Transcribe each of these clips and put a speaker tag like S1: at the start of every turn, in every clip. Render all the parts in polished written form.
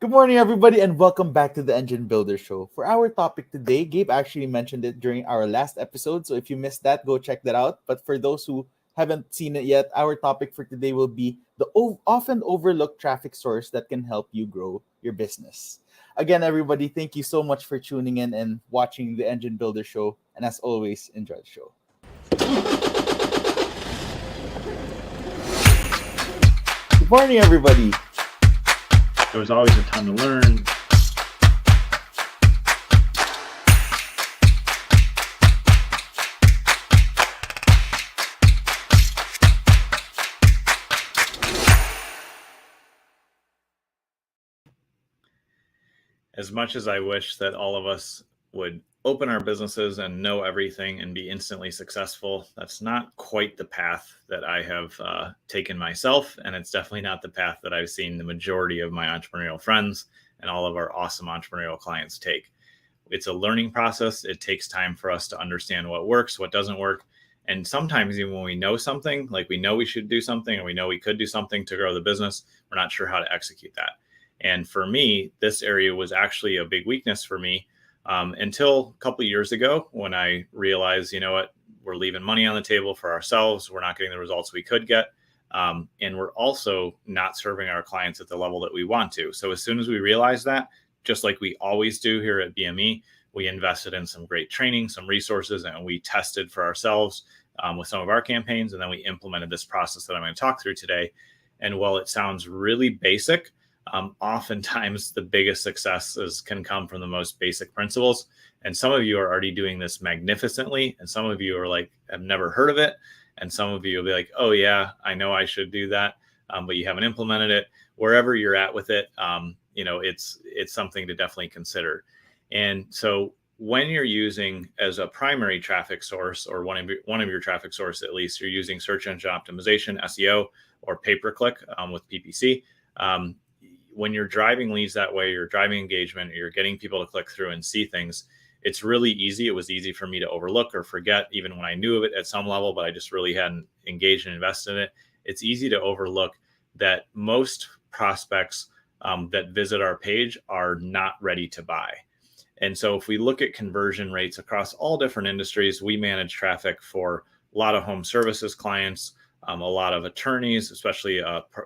S1: Good morning, everybody, and welcome back to the Engine Builder Show. For our topic today, Gabe actually mentioned it during our last episode, so if you missed that, go check that out. But for those who haven't seen it yet, our topic for today will be the often overlooked traffic source that can help you grow your business. Again, everybody, thank you so much for tuning in and watching the Engine Builder Show. And as always, enjoy the show. Good morning, everybody.
S2: There was always a ton to learn. As much as I wish that all of us would open our businesses and know everything and be instantly successful, that's not quite the path that I have taken myself. And it's definitely not the path that I've seen the majority of my entrepreneurial friends and all of our awesome entrepreneurial clients take. It's a learning process. It takes time for us to understand what works, what doesn't work. And sometimes even when we know something, like we know we should do something or we know we could do something to grow the business, we're not sure how to execute that. And for me, this area was actually a big weakness for me until a couple of years ago when I realized, you know what, we're leaving money on the table for ourselves. We're not getting the results we could get. And we're also not serving our clients at the level that we want to. So as soon as we realized that, just like we always do here at BME, we invested in some great training, some resources, and we tested for ourselves with some of our campaigns. And then we implemented this process that I'm going to talk through today. And while it sounds really basic, oftentimes the biggest successes can come from the most basic principles. And some of you are already doing this magnificently. And some of you are like, I've never heard of it. And some of you will be like, oh yeah, I know I should do that. But you haven't implemented it. Wherever you're at with it, it's something to definitely consider. And so when you're using as a primary traffic source or one of your traffic sources, at least you're using search engine optimization, SEO, or pay-per-click with PPC. When you're driving leads that way, you're driving engagement, you're getting people to click through and see things, it's really easy. It was easy for me to overlook or forget, even when I knew of it at some level, but I just really hadn't engaged and invested in it. It's easy to overlook that most prospects that visit our page are not ready to buy. And so if we look at conversion rates across all different industries, we manage traffic for a lot of home services clients, a lot of attorneys, especially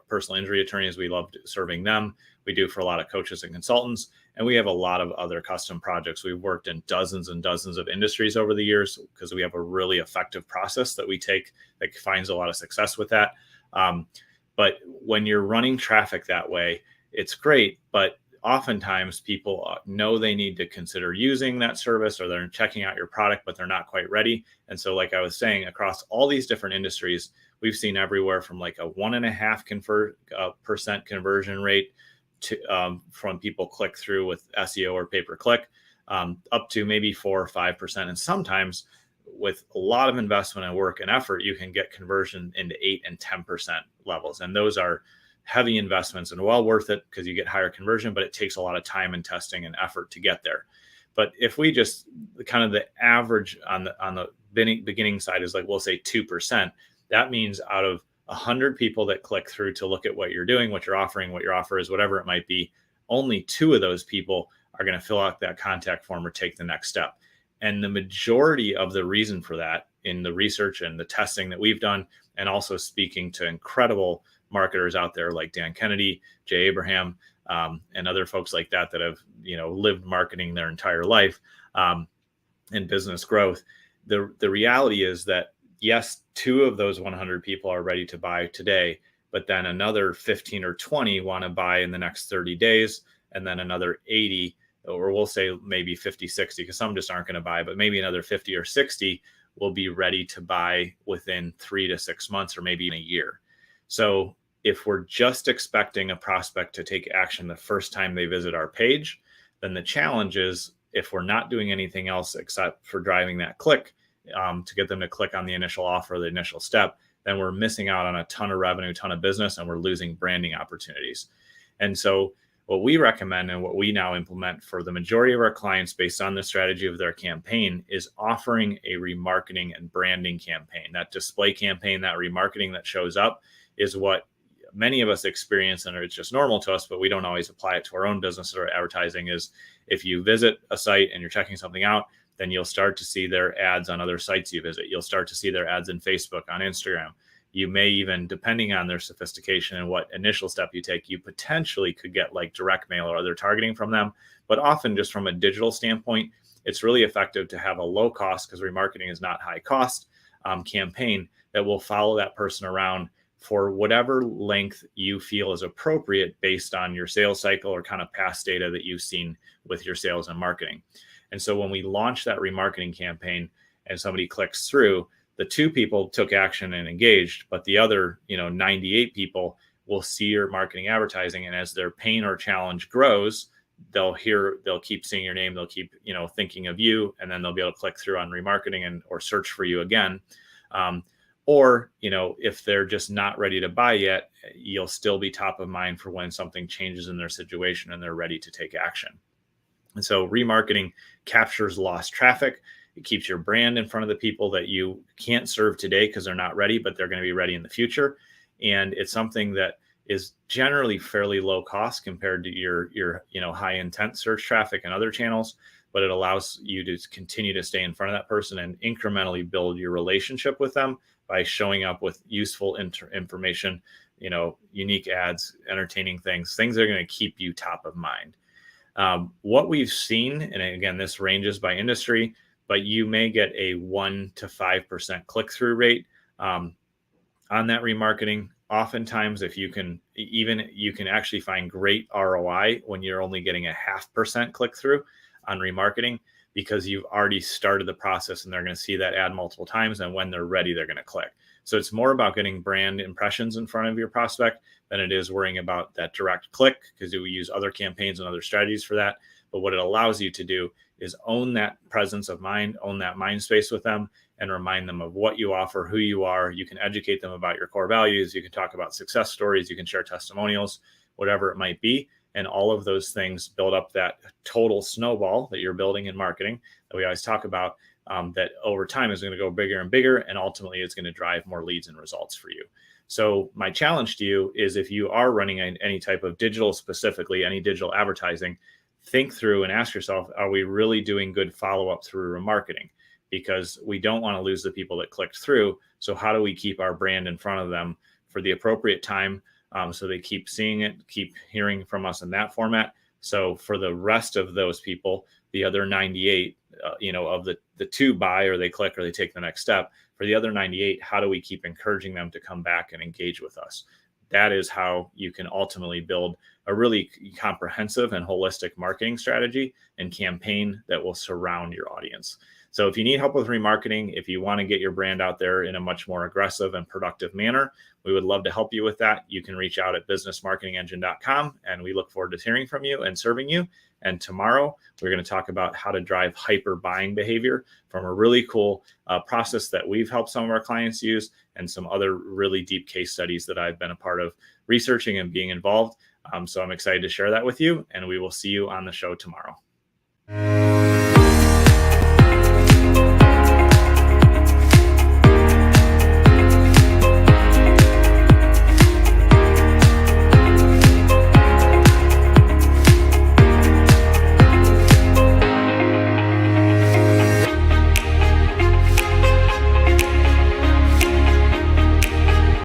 S2: personal injury attorneys. We love serving them. We do for a lot of coaches and consultants. And we have a lot of other custom projects. We've worked in dozens and dozens of industries over the years because we have a really effective process that we take that finds a lot of success with that. But when you're running traffic that way, it's great. But oftentimes people know they need to consider using that service or they're checking out your product, but they're not quite ready. And so like I was saying, across all these different industries, we've seen everywhere from like a 1.5% conversion rate to from people click through with SEO or pay-per-click up to maybe 4 or 5%. And sometimes with a lot of investment and work and effort, you can get conversion into 8 and 10% levels. And those are heavy investments and well worth it because you get higher conversion, but it takes a lot of time and testing and effort to get there. But if we just kind of the average on the beginning side is like, we'll say 2%, that means out of 100 people that click through to look at what you're doing, what you're offering, what your offer is, whatever it might be, only 2 of those people are going to fill out that contact form or take the next step. And the majority of the reason for that in the research and the testing that we've done, and also speaking to incredible marketers out there like Dan Kennedy, Jay Abraham, and other folks like that have, lived marketing their entire life and business growth. The reality is that, yes, 2 of those 100 people are ready to buy today, but then another 15 or 20 want to buy in the next 30 days. And then another 80, or we'll say maybe 50, 60, because some just aren't going to buy, but maybe another 50 or 60 will be ready to buy within 3 to 6 months or maybe in a year. So if we're just expecting a prospect to take action the first time they visit our page, then the challenge is if we're not doing anything else except for driving that click to get them to click on the initial offer, the initial step, then we're missing out on a ton of revenue, ton of business, and we're losing branding opportunities. And so what we recommend and what we now implement for the majority of our clients based on the strategy of their campaign is offering a remarketing and branding campaign. That display campaign, that remarketing that shows up is what many of us experience, and it's just normal to us, but we don't always apply it to our own business or advertising, is if you visit a site and you're checking something out, then you'll start to see their ads on other sites you visit. You'll start to see their ads in Facebook, on Instagram. You may even, depending on their sophistication and what initial step you take, you potentially could get like direct mail or other targeting from them. But often just from a digital standpoint, it's really effective to have a low cost, because remarketing is not high cost, campaign that will follow that person around for whatever length you feel is appropriate based on your sales cycle or kind of past data that you've seen with your sales and marketing. And so when we launch that remarketing campaign and somebody clicks through, the 2 people took action and engaged, but the other, 98 people will see your marketing advertising. And as their pain or challenge grows, they'll keep seeing your name, they'll keep, thinking of you, and then they'll be able to click through on remarketing or search for you again. Or, if they're just not ready to buy yet, you'll still be top of mind for when something changes in their situation and they're ready to take action. And so remarketing captures lost traffic. It keeps your brand in front of the people that you can't serve today because they're not ready, but they're going to be ready in the future. And it's something that is generally fairly low cost compared to your high intent search traffic and other channels, but it allows you to continue to stay in front of that person and incrementally build your relationship with them by showing up with useful information, unique ads, entertaining things that are going to keep you top of mind. What we've seen, and again, this ranges by industry, but you may get a 1 to 5% click-through rate on that remarketing. Oftentimes, if you can actually find great ROI when you're only getting a 0.5% click-through on remarketing, because you've already started the process and they're going to see that ad multiple times, and when they're ready, they're going to click. So it's more about getting brand impressions in front of your prospect than it is worrying about that direct click, because we use other campaigns and other strategies for that. But what it allows you to do is own that presence of mind, own that mind space with them, and remind them of what you offer, who you are. You can educate them about your core values. You can talk about success stories. You can share testimonials, whatever it might be. And all of those things build up that total snowball that you're building in marketing that we always talk about, that over time is going to go bigger and bigger. And ultimately, it's going to drive more leads and results for you. So my challenge to you is, if you are running any type of digital, specifically any digital advertising, think through and ask yourself, are we really doing good follow-up through remarketing? Because we don't want to lose the people that clicked through. So how do we keep our brand in front of them for the appropriate time, so they keep seeing it, keep hearing from us in that format? So for the rest of those people, the other 98, of the 2 buy, or they click, or they take the next step. For the other 98, how do we keep encouraging them to come back and engage with us? That is how you can ultimately build a really comprehensive and holistic marketing strategy and campaign that will surround your audience. So if you need help with remarketing, if you want to get your brand out there in a much more aggressive and productive manner, we would love to help you with that. You can reach out at businessmarketingengine.com, and we look forward to hearing from you and serving you. And tomorrow, we're going to talk about how to drive hyper buying behavior from a really cool process that we've helped some of our clients use, and some other really deep case studies that I've been a part of researching and being involved. So I'm excited to share that with you, and we will see you on the show tomorrow.